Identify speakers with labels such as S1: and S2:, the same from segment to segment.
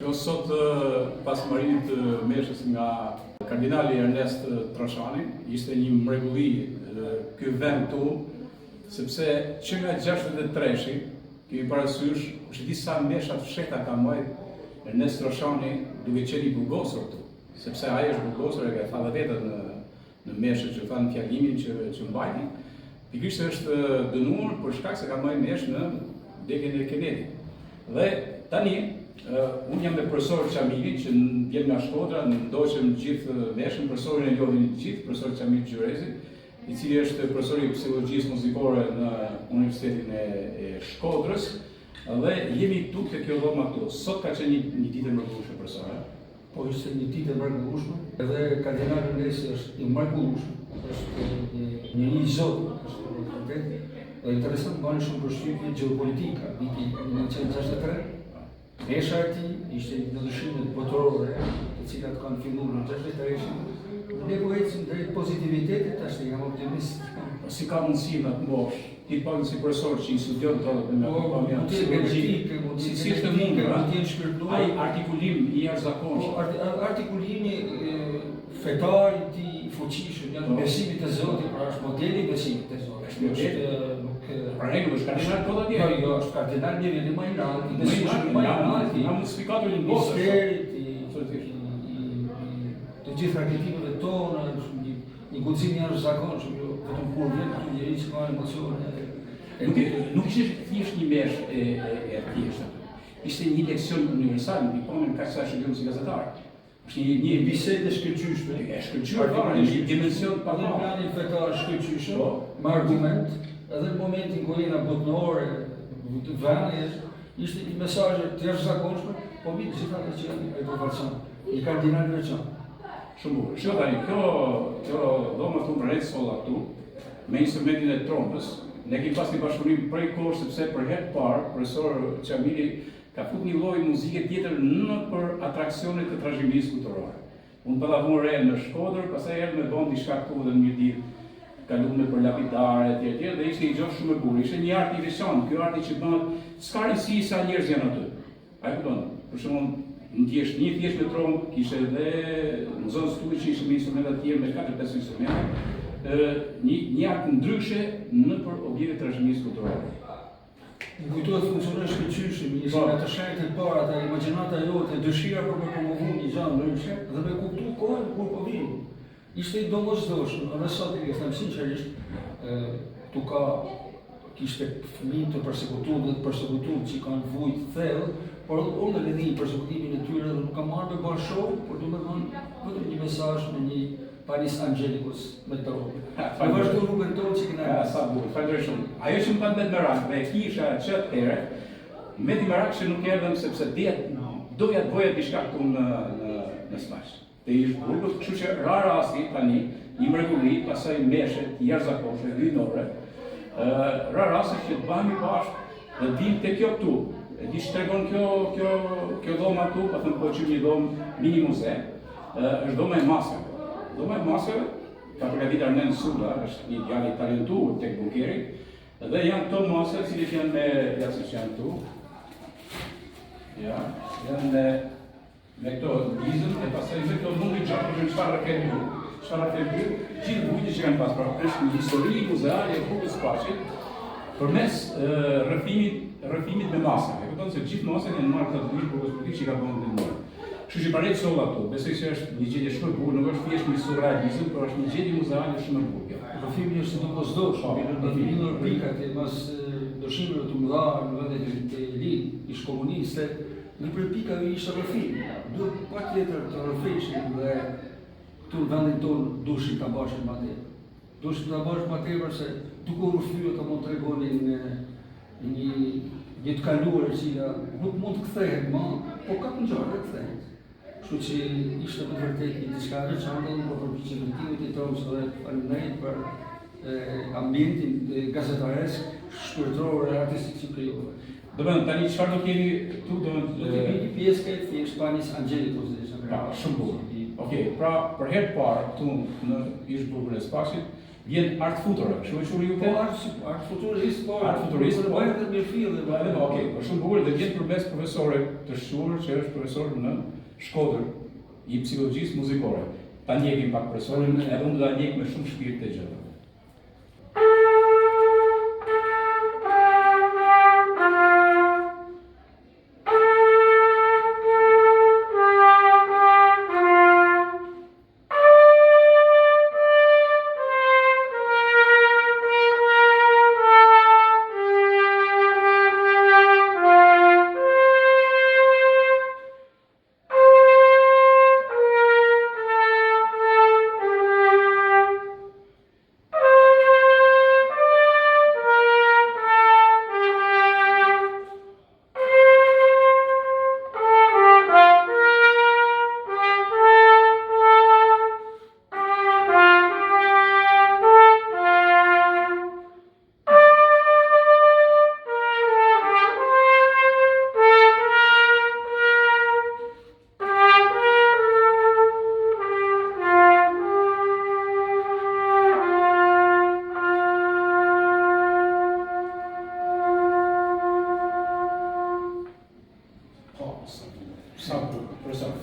S1: Shiko, sot pas marrimit të meshës nga kardinali Ernest Trashani, ishte një mrekulli ky vend këtu, sepse që nga 63-shi, kemi parasysh, është disa mesha të fshehta ka marrë Ernest Trashani duke qenë i burgosur këtu, sepse ai është burgosur e ka thënë vetë në meshë që thanë fjalimin që mbajti, pikërisht është dënuar për shkak se ka marrë meshë në degën e Kennedy. Dhe tani unë jam me profesor Qamili që vjen nga Shkodra, ndoqëm gjithë meshën, profesorin e njohin gjithë, profesor Qamil Gjurezi, i cili është profesori i psikologjisë muzikore në Universitetin e Shkodrës, dhe jemi këtu te kjo dhomë këtu. Sot ka qenë një ditë e mrekullueshme profesor.
S2: Po ishte një ditë e mrekullueshme, edhe kardinali Ernest është i mrekullueshëm, është një zot, është vërtet. Dhe interesant bani shumë përshtypje gjeopolitika, viti 1963. Mesha e tij ishte në dëshimet botërore, të cilat kanë filluar në 63-shin. Ne po ecim drejt pozitivitetit, tash jam optimist.
S1: Si ka mundësi në të mosh, ti pa si profesor që i studion të me psikologjikë, si është mundur, ai artikulim i jashtëzakonshëm.
S2: Artikulimi fetar i fuqishëm, janë besimit të Zotit, pra është modeli i besimit të Zotit.
S1: Pra ne nuk është kardinal po atje.
S2: Jo, është kardinal niveli më i lartë, i besimit më i lartë,
S1: na modifikator i mbosës.
S2: Të gjithë arketimeve tona, një guxim i jashtëzakonshëm, vetëm kur vjen këtu njëri që ka emocione.
S1: Nuk ishte thjesht një meshë e thjeshtë. Ishte një leksion universal në pikpamjen kaq sa shërbim si gazetar. Është një
S2: bisedë e shkëlqyeshme,
S1: një dimension pa
S2: në planin fetar shkëlqyeshëm, me argument, edhe në momentin kur jena botërore të vendit, ishte një mesazh të jashtëzakonshëm, po mbi gjithë ato që janë e proporcion. I kardinal veçantë.
S1: Shumë bukur. Shiko tani, kjo dhomë këtu në solla këtu, me instrumentin e trompës, ne kemi pas një bashkëpunim prej kohësh sepse për herë të parë profesor Qamili ka fut një lloj muzike tjetër në për atraksione të trashëgimisë kulturore. Unë pëllavun re në Shkodër, pastaj erdhi me bën diçka këtu dhe në një ditë kaluam për lapidare etj dhe ishte një gjë shumë e bukur. Ishte një art i veçantë, ky arti që bëhet s'ka rëndësi sa njerëz janë aty. Ai kupton. Për shembull, një thjesht me trompë, kishte edhe në zonën studi që ishte me instrumenta të tjera me 4-5 instrumente. Një art ndryshe në për objekte të trashëgimisë kulturore.
S2: Më kujtohet funksionon shkëlqyeshëm, ishte nga të shenjtë e para, ata imagjinata jote, dëshira për me promovu një gjë ndryshe dhe me kuptu kohën kur po vim. Ishte i domosdoshëm, edhe sot i them sinqerisht, tu kishte fëmijë të përsekutuar dhe të përsekutuar që kanë vujt thellë, por unë e di përsekutimin e tyre dhe nuk kam marrë me bashkë, por domethënë vetëm një mesazh me një Panis Angelicus me tropë. Ne vazhdo rrugën tonë që kena.
S1: Sa bukur, falenderoj shumë. Ajo që më kanë bërë merak, me kisha çet herë, me di merak që nuk erdhëm sepse doja të bëja diçka këtu në Smash. Dhe ishte bukur, kështu që ra rasti tani, një mrekulli, pastaj meshë të jashtëzakonshme hyjnore. Ra rasti që të bëhemi bashkë dhe vim te kjo këtu. E di shtregon kjo dhomë këtu, pa thënë po që një dhomë mini muze, është dhoma e maskave. Dhoma e maskave, ka përgatitur Arnen Sulla, është një djalë i talentuar tek bunkeri, dhe janë këto maske që janë me jashtësh janë këtu. Ja, janë me këto gizën e pastaj me këto mundi gjatë për çfarë kemi ju. Çfarë kemi ju? Gjithë bujtë që kanë pasur, është një histori muzeale e Bukës Paqit përmes rrëfimit me maskave. E kupton se gjithë maskat janë marrë të bujë Bukës Paqit që ka bënë ndërmjet. Kështu që paret solla këtu, besoj se është një gjendje shumë e bukur, nuk është thjesht një surrealizëm, por është një gjendje muzeale shumë e bukur.
S2: Rrëfimi është domosdoshëm, në linjën pikat e mas dëshimeve të mëdha në vendet e lind ish komuniste, një prej pikave ishte rrëfimi. Duhet patjetër të rrëfeshim dhe këtu në vendin tonë dushin ta bashkë më tepër. Dushin ta bashkë më tepër se duke u rrëfyer të mund tregonin një të kaluar e cila nuk mund të kthehet më, po ka ngjarje të kthehet. Kështu që ishte me vërtet një diçka e veçantë për përpiqjen e tromës dhe faleminderit për ambientin gazetaresk, shkruar e artistik që krijove.
S1: Do të thonë tani çfarë do kemi këtu do të
S2: një pjesë që thjesht Panis Angelicus dhe
S1: shumë bukur. Okej, pra për herë të parë këtu në ish bukur e Spasit, Vjen art futuro, kështu e quheni ju
S2: Po art futurist, po.
S1: Art futurist, po.
S2: Bëhet edhe me fillë.
S1: Okej, është shumë bukur dhe vjen përmes profesore të shquar që është profesor në Shkodër i psikologjisë muzikore. Ta ndjekim pak profesorin, edhe unë do ta ndjek me shumë shpirt të gjë.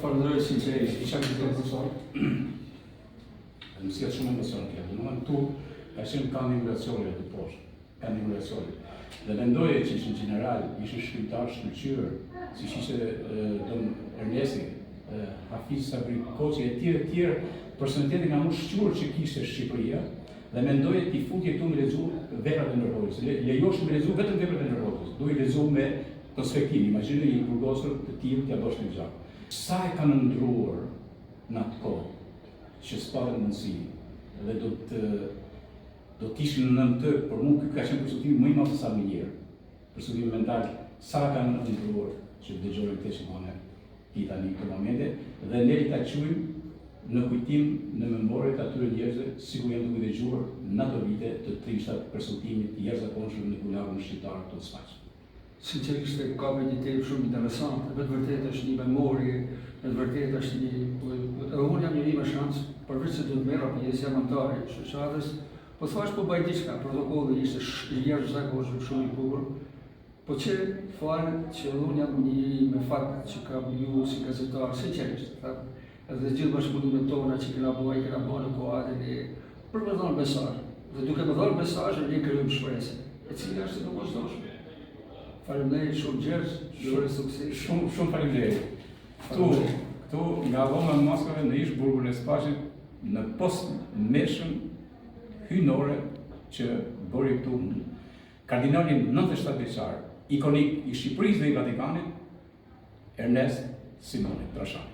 S2: Falenderoj sinqerisht, isha këtë profesor.
S1: Më sjell shumë emocion kjo. Domethënë tu qenë kanë një relacione të poshtë, kanë një relacione. Dhe mendoje që në general ishin shkrimtarë shkëlqyer, siç ishte Don Ernesti, Hafiz Sabri Koçi e tjerë personalitete nga më shquar që kishte Shqipëria, dhe mendoje ti futje këtu me lexu veprat e Ndërhoxhës. Lejosh me lexu vetëm veprat e Ndërhoxhës. Duhet lexu me perspektivë. Imagjino një burgosur të tillë t'ia bosh në gjak. Sa e kanë ndruar në atë kohë që s'patën mundësi dhe do t'ishin në të, por mua ky ka qenë përshtatimi më i madh sa më njëherë. Përshtatimi mental, sa kanë ndruar që dëgjojmë këtë shikonë ti tani në këtë momente dhe ne ta quajmë në kujtim në memorie të atyre njerëzve sikur janë duke dëgjuar në ato vite të trishtat përshtatimit të jashtëzakonshëm në kulturën shqiptare këtu të sfaqshme.
S2: Sinqerisht ka një temë shumë interesante, me të vërtetë është një memorie, me të vërtetë është një... Unë jam njëri me shans, përveç se do të merra pjesë jam antar i shoqatës, po thash po bëj diçka, protokolli ishte jashtëzakonshëm shumë i bukur, po që fal që unë jam njëri me fakt që kam ju si gazetar, sinqerisht, edhe gjithë bashkëpunimet tona që kena bëj në kuadrin e për me dhënë mesazh. Dhe duke me dhënë mesazh ne krijojmë shpresë, e cila është domosdoshme. Faleminderit shumë Gjergj, shumë sukses.
S1: Shumë faleminderit. Këtu nga dhoma e maskave në ish burgun e Spaqit në post meshën hyjnore që bëri këtu kardinalin 97 vjeçar, ikonik i Shqipërisë dhe i Vatikanit, Ernest Simoni Trashani.